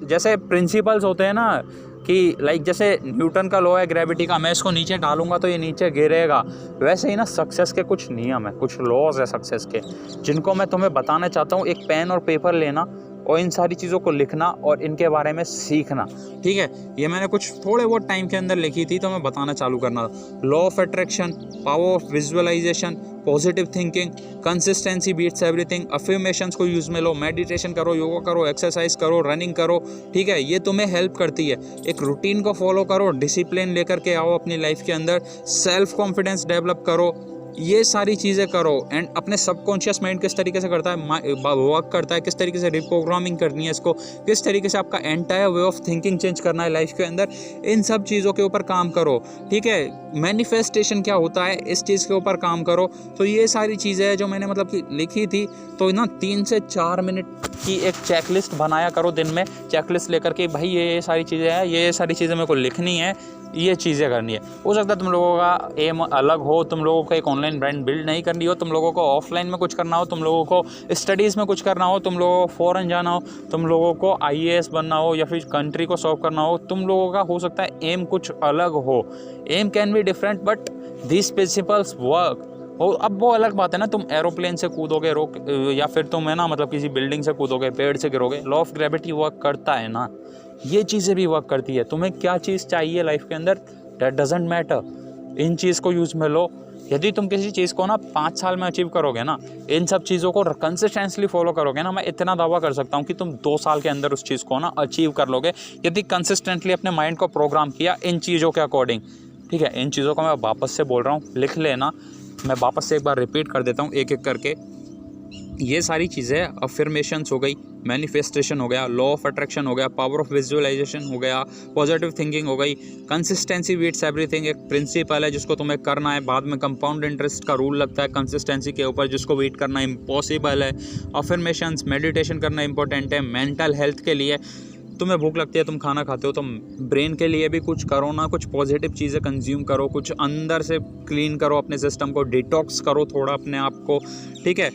जैसे प्रिंसिपल्स होते हैं ना कि लाइक जैसे न्यूटन का लॉ है ग्रेविटी का, मैं इसको नीचे डालूंगा तो ये नीचे गिरेगा, वैसे ही ना सक्सेस के कुछ नियम है, कुछ लॉज है सक्सेस के, जिनको मैं तुम्हें बताना चाहता हूँ। एक पेन और पेपर लेना और इन सारी चीज़ों को लिखना और इनके बारे में सीखना, ठीक है। ये मैंने कुछ थोड़े बहुत टाइम के अंदर लिखी थी तो मैं बताना चालू करना। Law of attraction, power of visualisation, positive thinking, consistency beats everything, affirmations को यूज़ में लो, मेडिटेशन करो, योगा करो, एक्सरसाइज करो, रनिंग करो, ठीक है। ये तुम्हें हेल्प करती है। एक रूटीन को फॉलो करो, डिसिप्लिन लेकर के आओ अपनी लाइफ के अंदर, सेल्फ कॉन्फिडेंस डेवलप करो, ये सारी चीज़ें करो। एंड अपने सबकॉन्शियस माइंड किस तरीके से करता है, वर्क करता है, किस तरीके से रिप्रोग्रामिंग करनी है इसको, किस तरीके से आपका entire way of thinking change करना है लाइफ के अंदर, इन सब चीज़ों के ऊपर काम करो, ठीक है। मैनिफेस्टेशन क्या होता है इस चीज़ के ऊपर काम करो। तो ये सारी चीज़ें हैं जो मैंने मतलब कि लिखी थी। तो ना 3 से 4 मिनट की एक चेकलिस्ट बनाया करो दिन में, चेकलिस्ट लेकर के भाई ये सारी चीज़ें हैं, ये सारी चीज़ें मेरे को लिखनी है, ये चीज़ें करनी है। हो सकता है तुम लोगों का एम अलग हो, तुम लोगों को एक ऑनलाइन ब्रांड बिल्ड नहीं करनी हो, तुम लोगों को ऑफलाइन में कुछ करना हो, तुम लोगों को स्टडीज़ में कुछ करना हो, तुम लोगों को फॉरेन जाना हो, तुम लोगों को IAS बनना हो या फिर कंट्री को सर्व करना हो, तुम लोगों का हो सकता है एम कुछ अलग हो। Aim can be different but this principles work. अब वो अलग बात है ना, तुम एरोप्लेन से कूदोगे या फिर तुम है ना मतलब किसी बिल्डिंग से कूदोगे, पेड़ से गिरोगे, लॉ ऑफ ग्रेविटी वर्क करता है ना, ये चीज़ें भी वर्क करती है। तुम्हें क्या चीज़ चाहिए लाइफ के अंदर, दैट डजेंट मैटर, इन चीज़ को यूज़ में लो। यदि तुम किसी चीज़ को ना 5 साल में अचीव करोगे ना, इन सब चीज़ों को कंसिस्टेंटली फॉलो करोगे ना, मैं इतना दावा कर सकता हूँ कि तुम 2 साल के अंदर उस चीज़ को ना अचीव कर लोगे, यदि कंसिस्टेंटली अपने माइंड को प्रोग्राम किया इन चीज़ों के अकॉर्डिंग, ठीक है। इन चीज़ों को मैं वापस से बोल रहा हूँ, लिख लेना, मैं वापस से एक बार रिपीट कर देता हूँ एक एक करके। ये सारी चीज़ें अफर्मेशंस हो गई, मैनिफेस्टेशन हो गया, लॉ ऑफ अट्रैक्शन हो गया, पावर ऑफ विजुअलाइजेशन हो गया, पॉजिटिव थिंकिंग हो गई, कंसिस्टेंसी बीट्स एवरीथिंग एक प्रिंसिपल है जिसको तुम्हें करना है, बाद में कंपाउंड इंटरेस्ट का रूल लगता है कंसिस्टेंसी के ऊपर, जिसको बीट करना इम्पॉसिबल है। अफर्मेशंस, मेडिटेशन करना इंपॉर्टेंट है मेंटल हेल्थ के लिए। तुम्हें भूख लगती है, तुम खाना खाते हो, तो ब्रेन के लिए भी कुछ करो ना, कुछ पॉजिटिव चीज़ें कंज्यूम करो, कुछ अंदर से क्लीन करो अपने सिस्टम को, डिटॉक्स करो थोड़ा अपने आप को, ठीक है।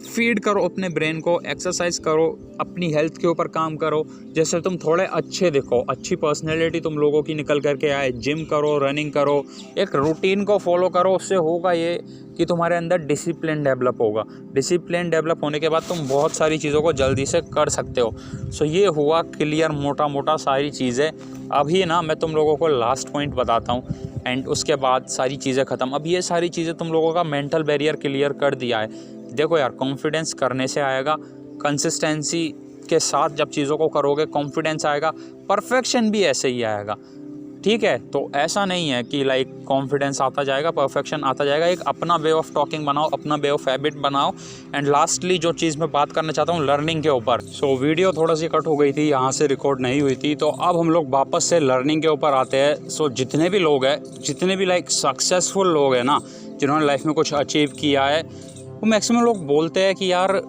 फीड करो अपने ब्रेन को, एक्सरसाइज करो, अपनी हेल्थ के ऊपर काम करो, जैसे तुम थोड़े अच्छे दिखो, अच्छी पर्सनैलिटी तुम लोगों की निकल करके आए। जिम करो, रनिंग करो, एक रूटीन को फॉलो करो, उससे होगा ये कि तुम्हारे अंदर डिसिप्लिन डेवलप होगा। डिसिप्लिन डेवलप होने के बाद तुम बहुत सारी चीज़ों को जल्दी से कर सकते हो। सो ये हुआ क्लियर मोटा मोटा सारी चीज़ें। अभी ना मैं तुम लोगों को लास्ट पॉइंट बताता हूँ एंड उसके बाद सारी चीज़ें ख़त्म। अब ये सारी चीज़ें तुम लोगों का मेंटल बैरियर क्लियर कर दिया है। देखो यार, कॉन्फिडेंस करने से आएगा, कंसिस्टेंसी के साथ जब चीज़ों को करोगे कॉन्फिडेंस आएगा, परफेक्शन भी ऐसे ही आएगा, ठीक है। तो ऐसा नहीं है कि लाइक कॉन्फिडेंस आता जाएगा, परफेक्शन आता जाएगा। एक अपना वे ऑफ टॉकिंग बनाओ, अपना वे ऑफ हैबिट बनाओ। एंड लास्टली जो चीज़ मैं बात करना चाहता हूँ लर्निंग के ऊपर। सो वीडियो थोड़ा सी कट हो गई थी, यहाँ से रिकॉर्ड नहीं हुई थी, तो अब हम लोग वापस से लर्निंग के ऊपर आते हैं। सो जितने भी लोग हैं, जितने भी लाइक सक्सेसफुल लोग हैं ना, जिन्होंने लाइफ में कुछ अचीव किया है, वो मैक्सिमम लोग बोलते हैं कि यार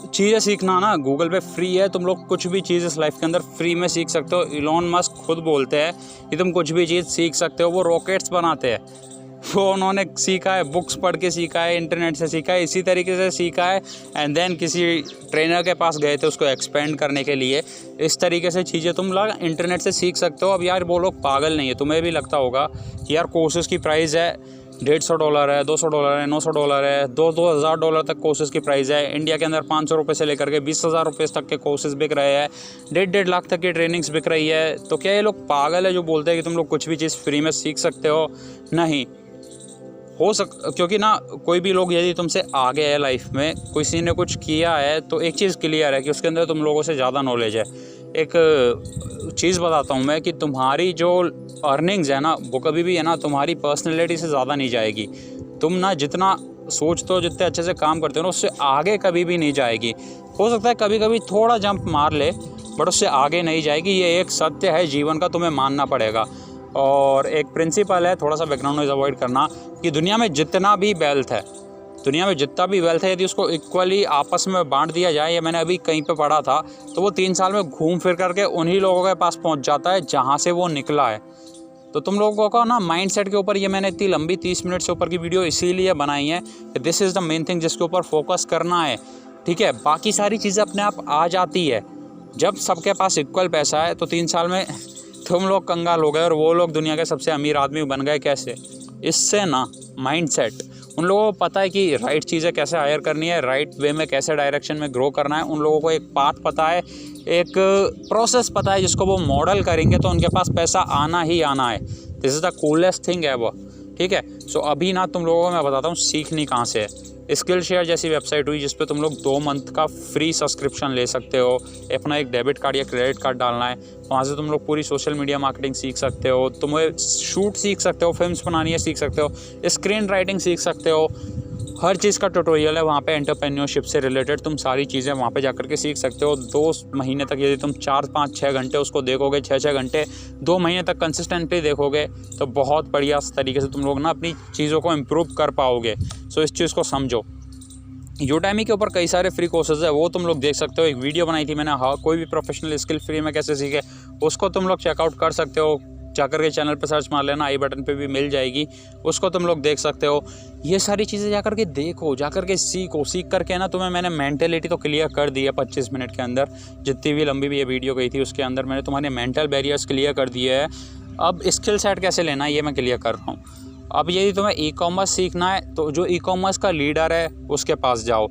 चीज़ें सीखना ना गूगल पे फ्री है, तुम लोग कुछ भी चीज़ इस लाइफ के अंदर फ्री में सीख सकते हो। इलॉन मस्क खुद बोलते हैं कि तुम कुछ भी चीज़ सीख सकते हो। वो रॉकेट्स बनाते हैं, वो उन्होंने सीखा है, बुक्स पढ़ के सीखा है, इंटरनेट से सीखा है, इसी तरीके से सीखा है। एंड देन किसी ट्रेनर के पास गए थे उसको एक्सपेंड करने के लिए। इस तरीके से चीज़ें तुम लोग इंटरनेट से सीख सकते हो। अब यार वो लोग पागल नहीं है। तुम्हें भी लगता होगा कि यार कोर्सेज़ की प्राइस है $150 है, $200 है, $900 है, $2,000 तक कोर्सेज की प्राइस है। इंडिया के अंदर ₹500 से लेकर के ₹20,000 तक के कोर्सेज बिक रहे हैं। 1.5 लाख तक की ट्रेनिंग्स बिक रही है। तो क्या ये लोग पागल है जो बोलते हैं कि तुम लोग कुछ भी चीज़ फ्री में सीख सकते हो? नहीं क्योंकि ना कोई भी लोग यदि तुमसे आगे है लाइफ में, किसी ने कुछ किया है, तो एक चीज़ क्लियर है कि उसके अंदर तुम लोगों से ज़्यादा नॉलेज है। एक चीज़ बताता हूँ मैं कि तुम्हारी जो अर्निंग्स है ना, वो कभी भी है ना तुम्हारी पर्सनैलिटी से ज़्यादा नहीं जाएगी। तुम ना जितना सोचते हो, जितने अच्छे से काम करते हो ना, उससे आगे कभी भी नहीं जाएगी। हो सकता है कभी कभी थोड़ा जंप मार ले, बट उससे आगे नहीं जाएगी। ये एक सत्य है जीवन का, तुम्हें मानना पड़ेगा। और एक प्रिंसिपल है, थोड़ा सा बैकग्राउंड नॉइज़ अवॉइड करना, कि दुनिया में जितना भी वेल्थ है, दुनिया में जितना भी वेल्थ है, यदि उसको इक्वली आपस में बांट दिया जाए, या मैंने अभी कहीं पे पढ़ा था, तो वो 3 साल में घूम फिर करके उन्हीं लोगों के पास पहुंच जाता है जहां से वो निकला है। तो तुम लोगों का ना माइंडसेट के ऊपर ये मैंने इतनी लंबी 30 मिनट से ऊपर की वीडियो इसीलिए बनाई है कि this is the main thing जिसके ऊपर फोकस करना है। ठीक है, बाकी सारी चीज़ें अपने आप आ जाती है। जब सबके पास इक्वल पैसा है तो 3 साल में तुम लोग कंगाल हो गए और वो लोग दुनिया के सबसे अमीर आदमी बन गए। कैसे? इससे ना माइंडसेट, उन लोगों को पता है कि राइट चीज़ें कैसे हायर करनी है, राइट वे में कैसे डायरेक्शन में ग्रो करना है। उन लोगों को एक पाथ पता है, एक प्रोसेस पता है, जिसको वो मॉडल करेंगे तो उनके पास पैसा आना ही आना है। This is the coolest thing है वो। ठीक है, सो अभी ना तुम लोगों को मैं बताता हूँ सीखनी कहाँ से है। स्किल शेयर जैसी वेबसाइट हुई जिस पे तुम लोग 2 मंथ का फ्री सब्सक्रिप्शन ले सकते हो। अपना एक डेबिट कार्ड या क्रेडिट कार्ड डालना है, वहाँ से तुम लोग पूरी सोशल मीडिया मार्केटिंग सीख सकते हो। तुम्हें शूट सीख सकते हो, फिल्म्स बनानी है सीख सकते हो, स्क्रीन राइटिंग सीख सकते हो। हर चीज़ का ट्यूटोरियल है वहाँ पे, एंटरप्रेन्योरशिप से रिलेटेड तुम सारी चीज़ें वहाँ पे जाकर के सीख सकते हो। 2 महीने तक यदि तुम 4, 5, 6 घंटे उसको देखोगे, 6 घंटे 2 महीने तक कंसिस्टेंटली देखोगे, तो बहुत बढ़िया तरीके से तुम लोग ना अपनी चीज़ों को इम्प्रूव कर पाओगे। सो इस चीज़ को समझो। यूडेमी के ऊपर कई सारे फ्री कोर्सेज है, वो तुम लोग देख सकते हो। एक वीडियो बनाई थी मैंने, हाँ कोई भी प्रोफेशनल स्किल फ्री में कैसे सीखे, उसको तुम लोग चेकआउट कर सकते हो। जाकर के चैनल पर सर्च मार लेना, आई बटन पे भी मिल जाएगी, उसको तुम लोग देख सकते हो। ये सारी चीज़ें जाकर के देखो, जाकर के सीखो। सीख करके ना तुम्हें मैंने मेंटेलिटी तो क्लियर कर दी है 25 मिनट के अंदर, जितनी भी लंबी भी ये वीडियो गई थी उसके अंदर मैंने तुम्हारे मेंटल बैरियर्स क्लियर कर दिए है। अब स्किल सेट कैसे लेना है ये मैं क्लियर कर रहा हूँ। अब यदि तुम्हें ई कॉमर्स सीखना है तो जो ई कॉमर्स का लीडर है उसके पास जाओ।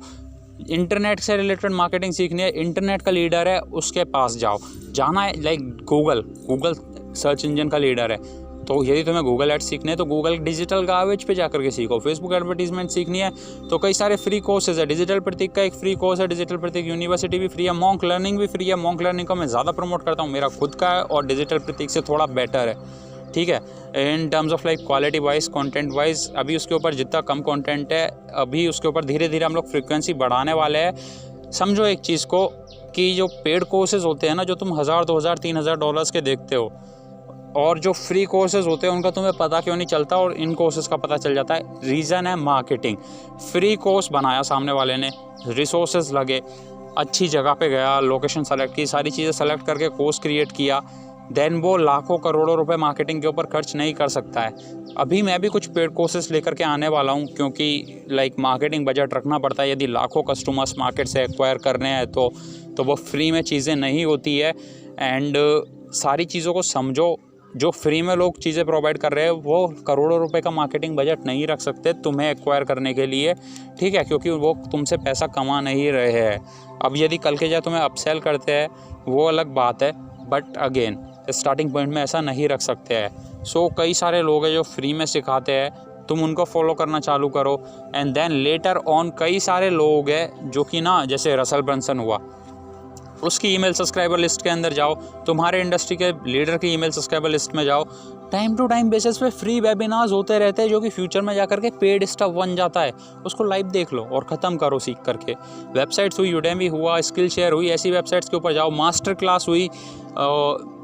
इंटरनेट से रिलेटेड मार्केटिंग सीखनी है, इंटरनेट का लीडर है उसके पास जाओ। जाना है लाइक गूगल सर्च इंजन का लीडर है, तो यदि तुम्हें गूगल एड्स सीखने हैं तो गूगल डिजिटल गार्बेज पे जाकर के सीखो। फेसबुक एडवर्टीजमेंट सीखनी है तो कई सारे फ्री कोर्सेज है। डिजिटल प्रतीक का एक फ्री कोर्स है, डिजिटल प्रतीक यूनिवर्सिटी भी फ्री है, मॉन्क लर्निंग भी फ्री है। मॉन्क लर्निंग को मैं ज़्यादा प्रमोट करता हूँ, मेरा खुद का है और डिजिटल प्रतीक से थोड़ा बेटर है। ठीक है, in terms of like quality wise, content wise, अभी उसके ऊपर जितना कम कंटेंट है, अभी उसके ऊपर धीरे धीरे हम लोग फ्रीक्वेंसी बढ़ाने वाले हैं। समझो एक चीज़ को कि जो पेड कोर्सेज होते हैं ना, जो तुम $1000, $2000, $3000 के देखते हो, और जो फ्री कोर्सेज होते हैं उनका तुम्हें पता क्यों नहीं चलता और इन कोर्सेज का पता चल जाता है? रीज़न है मार्केटिंग। फ्री कोर्स बनाया सामने वाले ने, रिसोर्सेज लगे, अच्छी जगह पे गया, लोकेशन सेलेक्ट की, सारी चीज़ें सेलेक्ट करके कोर्स क्रिएट किया, देन वो लाखों करोड़ों रुपए मार्केटिंग के ऊपर खर्च नहीं कर सकता है। अभी मैं भी कुछ पेड कोर्सेज लेकर के आने वाला हूँ, क्योंकि लाइक मार्केटिंग बजट रखना पड़ता है। यदि लाखों कस्टमर्स मार्केट से एक्वायर करने हैं तो वो फ्री में चीज़ें नहीं होती है। एंड सारी चीज़ों को समझो, जो फ्री में लोग चीज़ें प्रोवाइड कर रहे हैं वो करोड़ों रुपए का मार्केटिंग बजट नहीं रख सकते तुम्हें एक्वायर करने के लिए। ठीक है, क्योंकि वो तुमसे पैसा कमा नहीं रहे हैं। अब यदि कल के जाए तुम्हें अपसेल करते हैं वो अलग बात है, बट अगेन स्टार्टिंग पॉइंट में ऐसा नहीं रख सकते हैं। सो कई सारे लोग हैं जो फ्री में सिखाते हैं, तुम उनको फॉलो करना चालू करो। एंड देन लेटर ऑन कई सारे लोग हैं जो कि ना, जैसे रसल ब्रंसन हुआ, उसकी ईमेल सब्सक्राइबर लिस्ट के अंदर जाओ, तुम्हारे इंडस्ट्री के लीडर की ईमेल सब्सक्राइबर लिस्ट में जाओ। टाइम टू टाइम बेसिस पे फ्री वेबिनार्स होते रहते हैं जो कि फ्यूचर में जाकर के पेड स्टफ बन जाता है। उसको लाइव देख लो और ख़त्म करो सीख करके। वेबसाइट्स हुई, यूडेमी हुआ, स्किल शेयर हुई, ऐसी वेबसाइट्स के ऊपर जाओ। मास्टर क्लास हुई,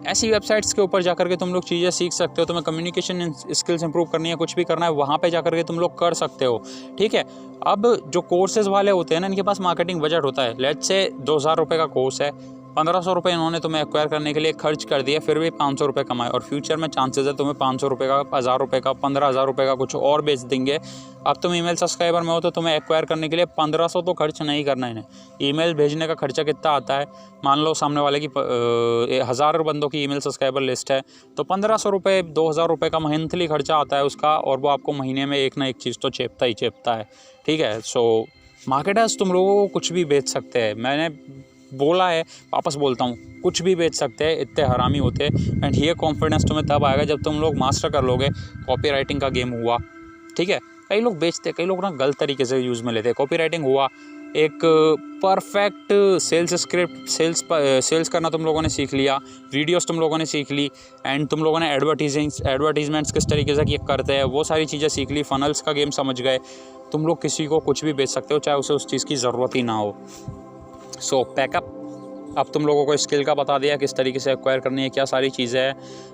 ऐसी वेबसाइट्स के ऊपर जाकर के तुम लोग चीज़ें सीख सकते हो। तुम्हें कम्युनिकेशन स्किल्स इंप्रूव करनी है, कुछ भी करना है, वहाँ पे जाकर के तुम लोग कर सकते हो। ठीक है, अब जो कोर्सेज वाले होते हैं ना, इनके पास मार्केटिंग बजट होता है। लेट्स से 2000 रुपये का कोर्स है, 1500 रुपये इन्होंने तुम्हें एक्वायर करने के लिए खर्च कर दिया, फिर भी 500 रुपये कमाए, और फ्यूचर में चांसेस है तुम्हें 500 रुपये का, 1000 रुपये का, 15,000 रुपये का कुछ और बेच देंगे। अब तुम ईमेल सब्सक्राइबर में हो तो तुम्हें एक्वायर करने के लिए 1500 तो खर्च नहीं करना इन्हें। ईमेल भेजने का खर्चा कितना आता है, मान लो सामने वाले की 1000 बंदों की ईमेल सब्सक्राइबर लिस्ट है, तो 1500 रुपये 2000 रुपये का मंथली खर्चा आता है उसका, और वो आपको महीने में एक ना एक चीज़ तो चेपता ही चेपता है। ठीक है, सो मार्केटर्स तुम लोगों को कुछ भी बेच सकते हैं, मैंने बोला है, वापस बोलता हूँ, कुछ भी बेच सकते हैं, इतने हरामी होते हैं। एंड ये कॉन्फिडेंस तुम्हें तब आएगा जब तुम लोग मास्टर कर लोगे। कॉपी राइटिंग का गेम हुआ, ठीक है, कई लोग बेचते, कई लोग ना गलत तरीके से यूज़ में लेते हैं। कॉपी राइटिंग हुआ, एक परफेक्ट सेल्स स्क्रिप्ट, सेल्स करना तुम लोगों ने सीख लिया, वीडियोस तुम लोगों ने सीख ली, एंड तुम लोगों ने एडवर्टीजमेंट्स किस तरीके से ये करते हैं वो सारी चीज़ें सीख ली, फनल्स का गेम समझ गए। तुम लोग किसी को कुछ भी बेच सकते हो, चाहे उसे उस चीज़ की ज़रूरत ही ना हो। सो पैकअप, अब तुम लोगों को स्किल का बता दिया, किस तरीके से एक्वायर करनी है, क्या सारी चीज़ें हैं।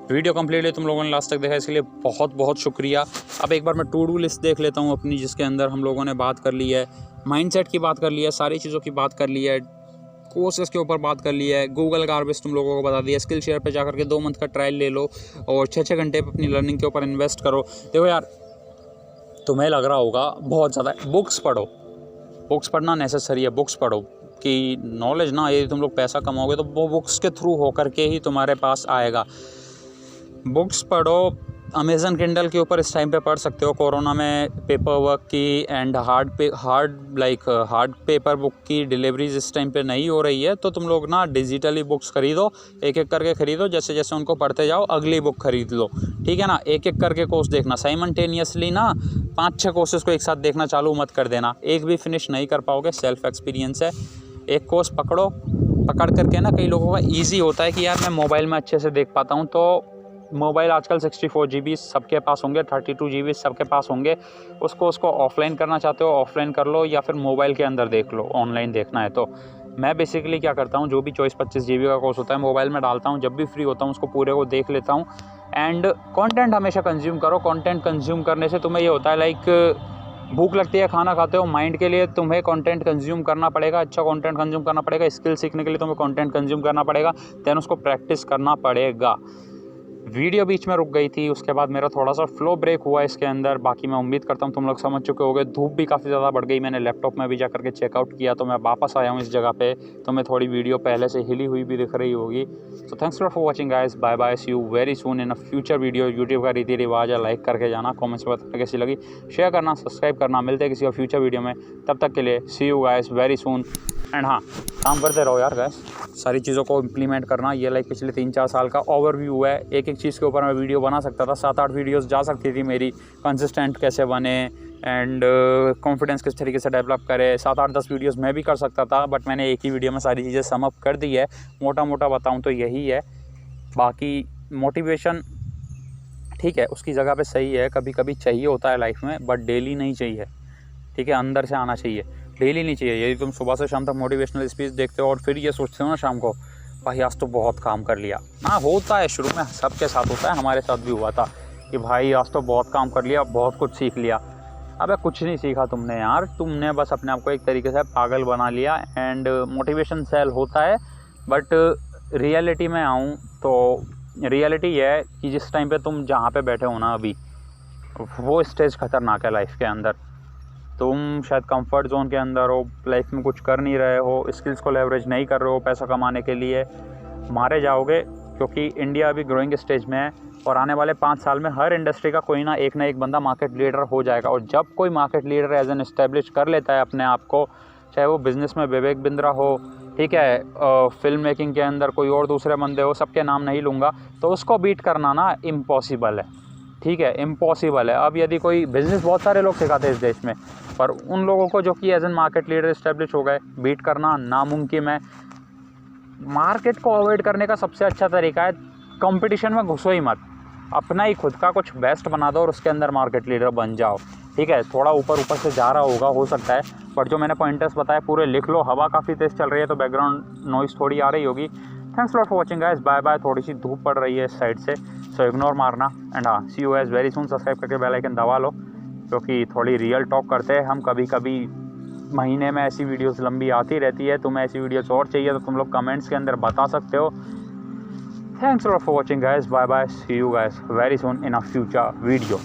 वीडियो कंप्लीटली तुम लोगों ने लास्ट तक देखा, इसके लिए बहुत बहुत शुक्रिया। अब एक बार मैं टू डू लिस्ट देख लेता हूँ अपनी, जिसके अंदर हम लोगों ने बात कर ली है, माइंडसेट की बात कर ली है, सारी चीज़ों की बात कर ली है, कोर्सेज़ के ऊपर बात कर ली है, गूगल गार्बेज तुम लोगों को बता दिया, स्किल शेयर पे जाकर के 2 मंथ का ट्रायल ले लो और 6-6 घंटे अपनी लर्निंग के ऊपर इन्वेस्ट करो। देखो यार, तुम्हें लग रहा होगा बहुत ज़्यादा, बुक्स पढ़ो, बुक्स पढ़ना नेसेसरी है, बुक्स पढ़ो कि नॉलेज ना, ये तुम लोग पैसा कमाओगे तो वो बुक्स के थ्रू होकर के ही तुम्हारे पास आएगा। बुक्स पढ़ो, अमेज़न किंडल के ऊपर इस टाइम पे पढ़ सकते हो। कोरोना में पेपर वर्क की एंड हार्ड पेपर बुक की डिलीवरीज इस टाइम पे नहीं हो रही है, तो तुम लोग ना डिजिटली बुक्स खरीदो, एक एक करके खरीदो, जैसे जैसे उनको पढ़ते जाओ अगली बुक खरीद लो, ठीक है ना। एक एक करके कोर्स देखना, साइमल्टेनियसली ना 5-6 कोर्सेज़ को एक साथ देखना चालू मत कर देना, एक भी फिनिश नहीं कर पाओगे, सेल्फ एक्सपीरियंस है। एक कोर्स पकड़ करके ना, कई लोगों का ईजी होता है कि यार मैं मोबाइल में अच्छे से देख पाता हूँ, तो मोबाइल आजकल 64 GB सबके पास होंगे, 32 GB सबके पास होंगे। उसको ऑफलाइन करना चाहते हो ऑफलाइन कर लो, या फिर मोबाइल के अंदर देख लो, ऑनलाइन देखना है तो। मैं बेसिकली क्या करता हूँ, जो भी 24-25 GB का कोर्स होता है मोबाइल में डालता हूँ, जब भी फ्री होता हूँ उसको पूरे को देख लेता हूँ। एंड कंटेंट हमेशा कंज्यूम करो। कंटेंट कंज्यूम करने से तुम्हें ये होता है, लाइक भूख लगती है, खाना खाते हो, माइंड के लिए तुम्हें कंटेंट कंज्यूम करना पड़ेगा, अच्छा कंटेंट कंज्यूम करना पड़ेगा। स्किल सीखने के लिए तुम्हें कंटेंट कंज्यूम करना पड़ेगा, देन उसको प्रैक्टिस करना पड़ेगा। वीडियो बीच में रुक गई थी, उसके बाद मेरा थोड़ा सा फ्लो ब्रेक हुआ इसके अंदर। बाकी मैं उम्मीद करता हूँ तुम लोग समझ चुके होगे। धूप भी काफ़ी ज़्यादा बढ़ गई, मैंने लैपटॉप में भी जा करके चेकआउट किया, तो मैं वापस आया हूँ इस जगह पे। तो मैं थोड़ी वीडियो पहले से हिली हुई भी दिख रही होगी। So thanks for watching guys, bye bye, see you very soon in a future video. YouTube का रीति रिवाज है, लाइक करके जाना, कॉमेंट्स में बताना कैसी लगी, शेयर करना, सब्सक्राइब करना। मिलते हैं किसी और फ्यूचर वीडियो में, तब तक के लिए see you guys very soon. And हाँ, काम करते रहो यार गाइस, सारी चीज़ों को इम्प्लीमेंट करना। ये लाइक पिछले 3-4 साल का ओवरव्यू है, एक एक चीज़ के ऊपर मैं वीडियो बना सकता था, 7-8 वीडियोस जा सकती थी मेरी। कंसिस्टेंट कैसे बने एंड कॉन्फिडेंस किस तरीके से डेवलप करे, 7-8-10 वीडियोस मैं भी कर सकता था, बट मैंने एक ही वीडियो में सारी चीज़ें सम अप कर दी है। मोटा मोटा बताऊँ तो यही है। बाकी मोटिवेशन ठीक है, उसकी जगह पे सही है, कभी कभी चाहिए होता है लाइफ में, बट डेली नहीं चाहिए, ठीक है, अंदर से आना चाहिए, डेली नहीं चाहिए। यदि तुम सुबह से शाम तक मोटिवेशनल स्पीच देखते हो और फिर ये सोचते हो ना शाम को, भाई आज तो बहुत काम कर लिया, हाँ होता है, शुरू में सबके साथ होता है, हमारे साथ भी हुआ था कि भाई आज तो बहुत काम कर लिया, बहुत कुछ सीख लिया। अबे कुछ नहीं सीखा तुमने यार, तुमने बस अपने आप को एक तरीके से पागल बना लिया। एंड मोटिवेशन सेल होता है, बट रियलिटी में आऊँ तो रियलिटी ये है कि जिस टाइम पे तुम जहाँ पे बैठे हो ना अभी, वो स्टेज खतरनाक है लाइफ के अंदर। तुम शायद कंफर्ट जोन के अंदर हो, लाइफ में कुछ कर नहीं रहे हो, स्किल्स को लेवरेज नहीं कर रहे हो पैसा कमाने के लिए, मारे जाओगे। क्योंकि इंडिया अभी ग्रोइंग स्टेज में है और आने वाले 5 साल में हर इंडस्ट्री का कोई ना एक बंदा मार्केट लीडर हो जाएगा। और जब कोई market leader as an establish कर लेता है अपने आप को, चाहे वो बिज़नेस में विवेक बिंद्रा हो, ठीक है, फिल्म मेकिंग के अंदर कोई और दूसरे बंदे हो, सबके नाम नहीं लूँगा, तो उसको बीट करना ना इम्पॉसिबल है, ठीक है, इम्पॉसिबल है। अब यदि कोई बिज़नेस बहुत सारे लोग सिखाते हैं इस देश में, पर उन लोगों को जो कि as an market leader establish हो गए, बीट करना नामुमकिन है। मार्केट को अवॉइड करने का सबसे अच्छा तरीका है, कंपटीशन में घुसो ही मत, अपना ही खुद का कुछ बेस्ट बना दो और उसके अंदर मार्केट लीडर बन जाओ, ठीक है। थोड़ा ऊपर से जा रहा होगा, हो सकता है, पर जो मैंने पॉइंटर्स बताए पूरे लिख लो। हवा काफ़ी तेज़ चल रही है तो बैकग्राउंड नॉइज़ थोड़ी आ रही होगी। Thanks lot for watching guys, bye bye. थोड़ी सी धूप पड़ रही है इस साइड से, सो इग्नोर मारना। एंड हाँ, see you guys very soon. Subscribe करके बेल आइकन दबा लो, क्योंकि थोड़ी रियल टॉक करते हैं हम कभी कभी, महीने में ऐसी वीडियोस लंबी आती रहती है। तुम्हें ऐसी वीडियोस और चाहिए तो तुम लोग कमेंट्स के अंदर बता सकते हो। Thanks for watching guys, bye bye, see you guys very soon in a future video.